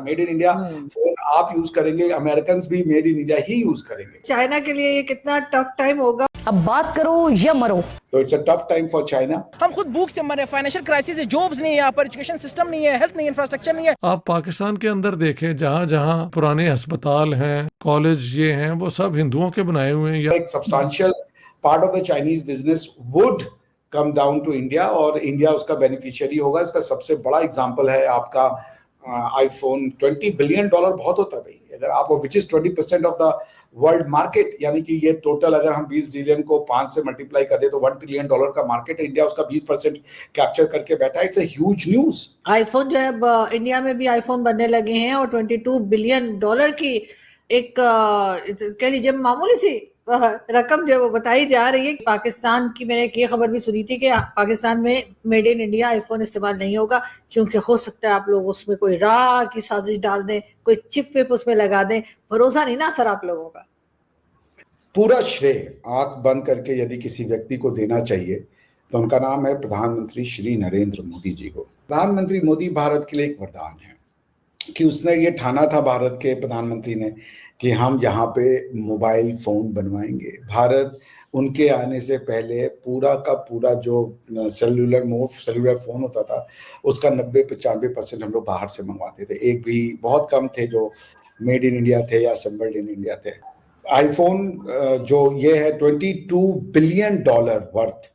Made in India phone आप use करेंगे, American भी made in India he use करेंगे। चाइना के लिए ये कितना टफ टाइम होगा। अब बात करो या मरो, तो it's a tough time for China. हम खुद भूख से मर रहे हैं, फाइनेंशियल क्राइसिस है, जॉब्स नहीं है, यहाँ पर एजुकेशन सिस्टम नहीं है, हेल्थ नहीं है, इंफ्रास्ट्रक्चर नहीं है। आप पाकिस्तान के अंदर देखें, जहाँ जहाँ पुराने अस्पताल हैं, कॉलेज ये हैं, वो सब हिंदुओं के बनाए हुए हैं। एक substantial part of the Chinese business would come down to India और इंडिया उसका बेनिफिशियरी होगा। इसका सबसे बड़ा एग्जांपल है आपका आईफोन। $20 बिलियन बहुत होता है भाई, अगर आप, which is 20% of the world market, यानी कि ये टोटल अगर हम 20 बिलियन को 5 से मल्टीप्लाई कर दे तो $1 ट्रिलियन का मार्केट है। इंडिया उसका 20% कैप्चर करके बैठा है। It's a huge news. IPhone जो है, इंडिया में भी आईफोन बनने लगे हैं और $22 बिलियन की एक कह लीजिए मामूली सी रकम जो बताई जा रही है। पाकिस्तान की मैंने एक ये खबर भी सुनी थी कि पाकिस्तान में मेड इन इंडिया आईफोन इस्तेमाल नहीं होगा, क्योंकि हो सकता है आप लोग उसमें कोई राह की साजिश डाल दें, कोई चिप विप उसमें लगा दें। भरोसा नहीं ना सर आप लोगों का। पूरा श्रेय आंख बंद करके यदि किसी व्यक्ति को देना चाहिए तो उनका नाम है प्रधानमंत्री श्री नरेंद्र मोदी जी को। प्रधानमंत्री मोदी भारत के लिए एक वरदान है कि उसने ये ठाना था, भारत के प्रधानमंत्री ने, कि हम यहाँ पे मोबाइल फोन बनवाएंगे। भारत उनके आने से पहले पूरा का पूरा जो सेलुलर फोन होता था उसका 90-95% हम लोग बाहर से मंगवाते थे। एक भी बहुत कम थे जो मेड इन इंडिया थे या असेंबल्ड इन इंडिया थे। आईफोन जो ये है $22 बिलियन वर्थ,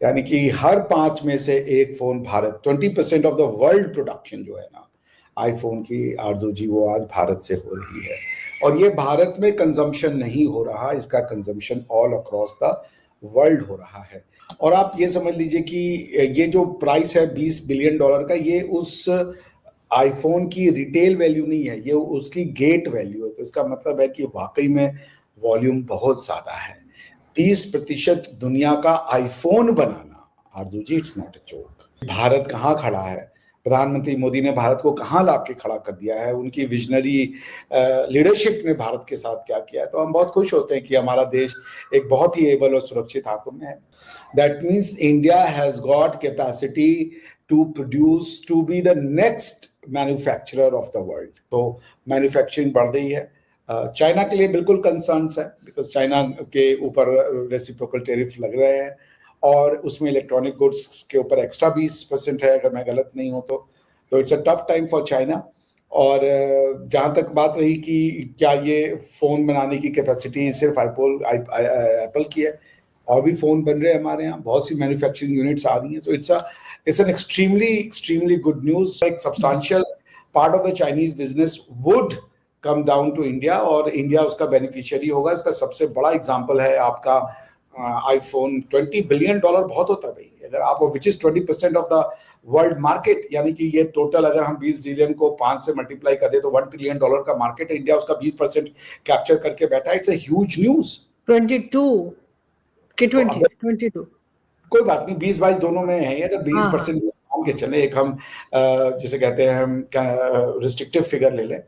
यानी कि हर 5 में से एक phone Bharat, 20% of the world production जो है ना आईफोन की, आरजू जी, वो आज भारत से हो रही है। और ये भारत में कंजम्पशन नहीं हो रहा, इसका consumption all across the world हो रहा है। और आप ये समझ लीजिए कि ये जो प्राइस है $20 बिलियन का, ये उस आईफोन की रिटेल वैल्यू नहीं है, ये उसकी गेट वैल्यू है। तो इसका मतलब है कि वाकई में वॉल्यूम बहुत ज्यादा है। 30% दुनिया का आईफोन बनाना, Arzoo ji, it's not a joke. Bharat कहाँ खड़ा है, प्रधानमंत्री मोदी ने भारत को कहाँ ला के खड़ा कर दिया है, उनकी विजनरी लीडरशिप ने भारत के साथ क्या किया है। तो हम बहुत खुश होते हैं कि हमारा देश एक बहुत ही एबल और सुरक्षित हाथों में है। That means India has got capacity to produce, to be the next manufacturer of the world. तो मैन्युफैक्चरिंग बढ़ रही है। चाइना के लिए बिल्कुल कंसर्न्स है, बिकॉज चाइना के ऊपर रेसिप्रोकल टैरिफ लग रहे हैं और उसमें इलेक्ट्रॉनिक गुड्स के ऊपर एक्स्ट्रा 20% है, अगर मैं गलत नहीं हूं तो it's a tough time for China. और जहां तक बात रही कि क्या ये फोन बनाने की कैपेसिटी सिर्फ एप्पल की है, और भी फोन बन रहे हैं हमारे यहाँ, बहुत सी मैन्युफैक्चरिंग यूनिट्स आ रही हैं। So it's an extremely good news. एक substantial part of the Chinese business would come down to India और इंडिया उसका बेनिफिशियरी होगा। इसका सबसे बड़ा एग्जाम्पल है आपका आईफोन। $20 बिलियन बहुत होता है भाई, अगर आप, which is 20% of the world market, यानी कि ये टोटल अगर हम 20 बिलियन को 5 से मल्टीप्लाई कर दे तो $1 ट्रिलियन का मार्केट है। इंडिया उसका 20% कैप्चर करके बैठा है। It's a huge news. 22 के 22 कोई बात नहीं, 20-22 दोनों में है। अगर 20% मान के चले, एक हम जिसे कहते हैं हम रिस्ट्रिक्टिव फिगर ले लें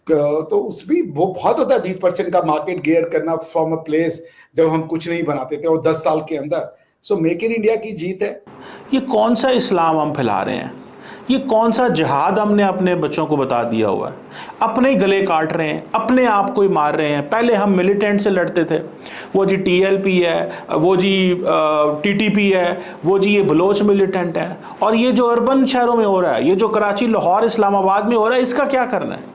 तो उस भी वो बहुत होता है 20% का मार्केट गेयर करना फ्रॉम अ प्लेस जब हम कुछ नहीं बनाते थे और 10 साल के अंदर। सो मेक इन इंडिया की जीत है। ये कौन सा इस्लाम हम फैला रहे हैं, ये कौन सा जिहाद हमने अपने बच्चों को बता दिया हुआ है। अपने ही गले काट रहे हैं, अपने आप को ही मार रहे हैं। पहले हम मिलिटेंट से लड़ते थे, वो जी TLP है, वो जी TTP है, वो जी ये बलोच मिलिटेंट है। और ये जो अर्बन शहरों में हो रहा है, ये जो कराची, लाहौर, इस्लामाबाद में हो रहा है, इसका क्या करना है।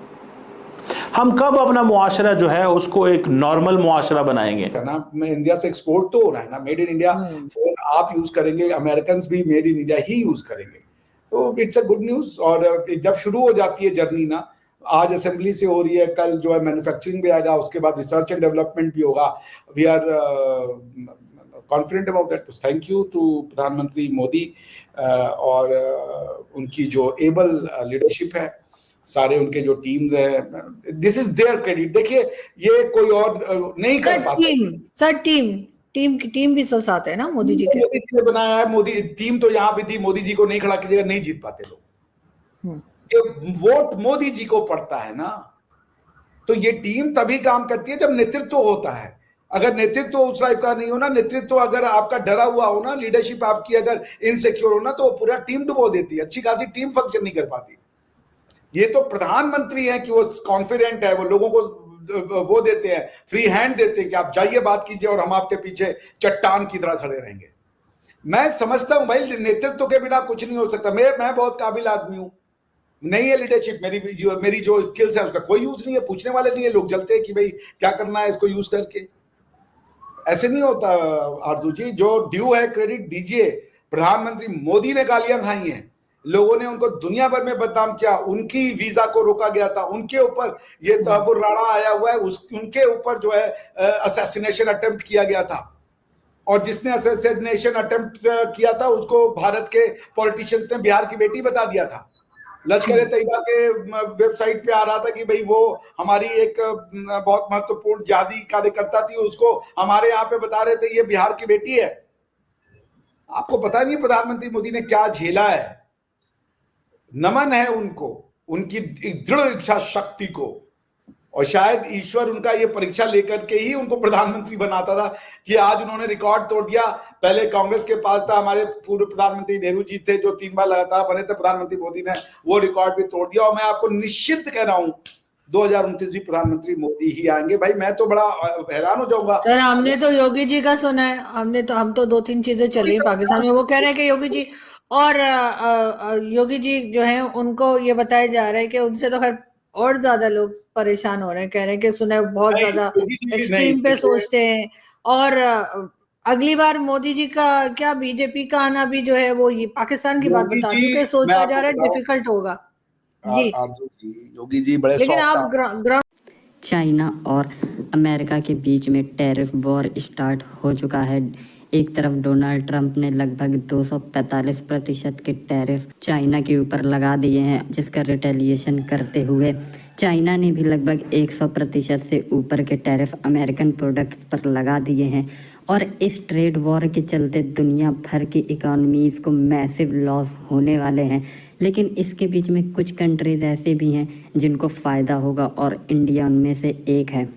हम कब अपना मुआशरा जो है उसको एक नॉर्मल मुआशरा बनाएंगे ना। इंडिया से एक्सपोर्ट तो हो रहा है ना, मेड इन इंडिया फोन आप यूज करेंगे, अमेरिकन भी made in India he use करेंगे। तो इट्स अ गुड न्यूज। और जब शुरू हो जाती है जर्नी ना, आज असेंबली से हो रही है, कल जो है मैन्युफैक्चरिंग भी आएगा, उसके बाद रिसर्च एंड डेवलपमेंट भी होगा। We are confident about that. तो थैंक यू टू प्रधानमंत्री मोदी और उनकी जो एबल लीडरशिप है, सारे उनके जो टीम्स हैं, दिस इज देयर क्रेडिट। देखिए ये कोई और नहीं कर पाता। सर टीम भी सो साथ है ना मोदी जी के। मोदी जी ने बनाया है, मोदी टीम तो यहाँ भी थी, मोदी जी को नहीं खड़ा कीजिएगा नहीं जीत पाते लोग। ये वोट मोदी जी को पड़ता है ना। तो ये टीम तभी काम करती है जब नेतृत्व होता है। अगर नेतृत्व उस टाइप का नहीं हो ना, नेतृत्व अगर आपका डरा हुआ हो ना, लीडरशिप आपकी अगर इनसिक्योर हो ना, तो पूरा टीम डुबो देती है, अच्छी खासी टीम फंक्शन नहीं कर पाती। ये तो प्रधानमंत्री हैं कि वो कॉन्फिडेंट है, वो लोगों को वो देते हैं, फ्री हैंड देते हैं कि आप जाइए बात कीजिए और हम आपके पीछे चट्टान की तरह खड़े रहेंगे। मैं समझता हूं भाई नेतृत्व के बिना कुछ नहीं हो सकता। मैं बहुत काबिल आदमी हूं, नहीं है लीडरशिप, मेरी जो स्किल्स है उसका कोई यूज नहीं है, पूछने वाले नहीं है, लोग जलते हैं कि भाई क्या करना है इसको यूज करके। ऐसे नहीं होता आरजू जी, जो ड्यू है क्रेडिट दीजिए। प्रधानमंत्री मोदी ने गालियां खाई हैं, लोगों ने उनको दुनिया भर में बदनाम किया, उनकी वीजा को रोका गया था, उनके ऊपर ये तहव्वुर राणा आया हुआ है, उनके ऊपर जो है असैसिनेशन अटेम्प्ट किया गया था, और जिसने असैसिनेशन अटेम्प्ट किया था उसको भारत के पॉलिटिशियंस ने बिहार की बेटी बता दिया था। लश्कर तैयबा के वेबसाइट पे आ रहा था कि भाई वो हमारी एक बहुत महत्वपूर्ण जिहादी कार्यकर्ता थी, उसको हमारे यहाँ पे बता रहे थे ये बिहार की बेटी है। आपको पता नहीं प्रधानमंत्री मोदी ने क्या झेला है। नमन है उनको, उनकी दृढ़ इच्छा शक्ति को, और शायद ईश्वर उनका ये परीक्षा लेकर के ही उनको प्रधानमंत्री बनाता था कि आज उन्होंने रिकॉर्ड तोड़ दिया। पहले कांग्रेस के पास था, हमारे पूर्व प्रधानमंत्री नेहरू जी थे जो 3 बार लगातार बने थे, प्रधानमंत्री मोदी ने वो रिकॉर्ड भी तोड़ दिया। और मैं आपको निश्चित कह रहा हूं 2029 भी प्रधानमंत्री मोदी ही आएंगे। भाई मैं तो बड़ा हैरान हो जाऊंगा। सर हमने तो योगी जी का सुना है, हम तो 2-3 चीजें चल रही पाकिस्तान में, वो कह रहे हैं कि योगी जी और योगी जी जो है उनको ये बताया जा रहा है कि उनसे तो खैर और ज्यादा लोग परेशान हो रहे हैं, कह रहे हैं कि सुना है बहुत ज्यादा एक्सट्रीम पे सोचते हैं। और अगली बार मोदी जी का क्या बीजेपी का आना भी जो है वो ये पाकिस्तान की बात बता रही है, सोचा जा रहा है डिफिकल्ट होगा जी। योगी जी बड़े लेकिन आप ग्राउंड चाइना और अमेरिका के बीच में टैरिफ वॉर स्टार्ट हो चुका है। एक तरफ डोनाल्ड ट्रंप ने लगभग 245% के टैरिफ चाइना के ऊपर लगा दिए हैं, जिसका रिटेलिएशन करते हुए चाइना ने भी लगभग 100% से ऊपर के टैरिफ अमेरिकन प्रोडक्ट्स पर लगा दिए हैं। और इस ट्रेड वॉर के चलते दुनिया भर की इकोनॉमीज को मैसिव लॉस होने वाले हैं। लेकिन इसके बीच में कुछ कंट्रीज ऐसे भी हैं जिनको फ़ायदा होगा, और इंडिया उनमें से एक है,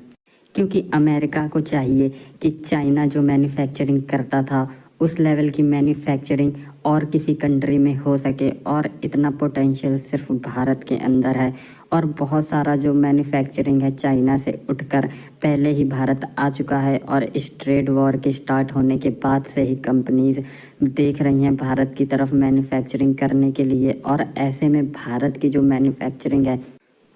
क्योंकि अमेरिका को चाहिए कि चाइना जो मैन्युफैक्चरिंग करता था उस लेवल की मैन्युफैक्चरिंग और किसी कंट्री में हो सके, और इतना पोटेंशियल सिर्फ भारत के अंदर है। और बहुत सारा जो मैन्युफैक्चरिंग है चाइना से उठकर पहले ही भारत आ चुका है, और इस ट्रेड वॉर के स्टार्ट होने के बाद से ही कंपनीज देख रही हैं भारत की तरफ मैन्युफैक्चरिंग करने के लिए। और ऐसे में भारत की जो मैन्युफैक्चरिंग है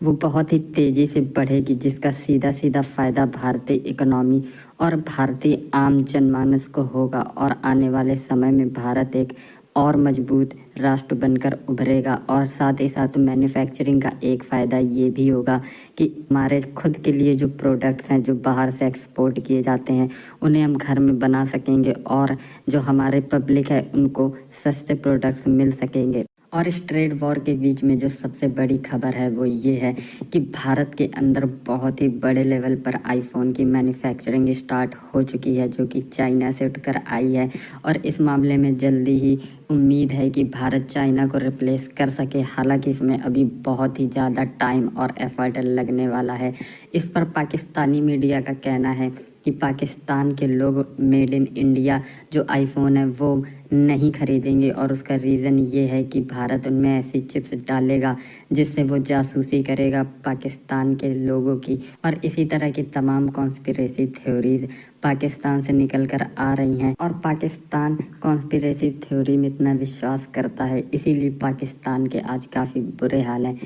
वो बहुत ही तेज़ी से बढ़ेगी, जिसका सीधा सीधा फ़ायदा भारतीय इकोनॉमी और भारतीय आम जनमानस को होगा। और आने वाले समय में भारत एक और मजबूत राष्ट्र बनकर उभरेगा। और साथ ही साथ मैन्युफैक्चरिंग का एक फ़ायदा ये भी होगा कि हमारे खुद के लिए जो प्रोडक्ट्स हैं जो बाहर से एक्सपोर्ट किए जाते हैं उन्हें हम घर में बना सकेंगे, और जो हमारे पब्लिक है उनको सस्ते प्रोडक्ट्स मिल सकेंगे। और इस ट्रेड वॉर के बीच में जो सबसे बड़ी खबर है वो ये है कि भारत के अंदर बहुत ही बड़े लेवल पर आईफोन की मैन्युफैक्चरिंग स्टार्ट हो चुकी है, जो कि चाइना से उठकर आई है। और इस मामले में जल्दी ही उम्मीद है कि भारत चाइना को रिप्लेस कर सके। हालांकि इसमें अभी बहुत ही ज़्यादा टाइम और एफर्ट लगने वाला है। इस पर पाकिस्तानी मीडिया का कहना है कि पाकिस्तान के लोग मेड इन इंडिया जो आईफोन है वो नहीं खरीदेंगे, और उसका रीज़न ये है कि भारत उनमें ऐसी चिप्स डालेगा जिससे वो जासूसी करेगा पाकिस्तान के लोगों की। और इसी तरह की तमाम कॉन्स्पिरेसी थ्योरीज पाकिस्तान से निकल कर आ रही हैं, और पाकिस्तान कॉन्स्पिरेसी थ्योरी में इतना विश्वास करता है, इसीलिए पाकिस्तान के आज काफ़ी बुरे हाल हैं।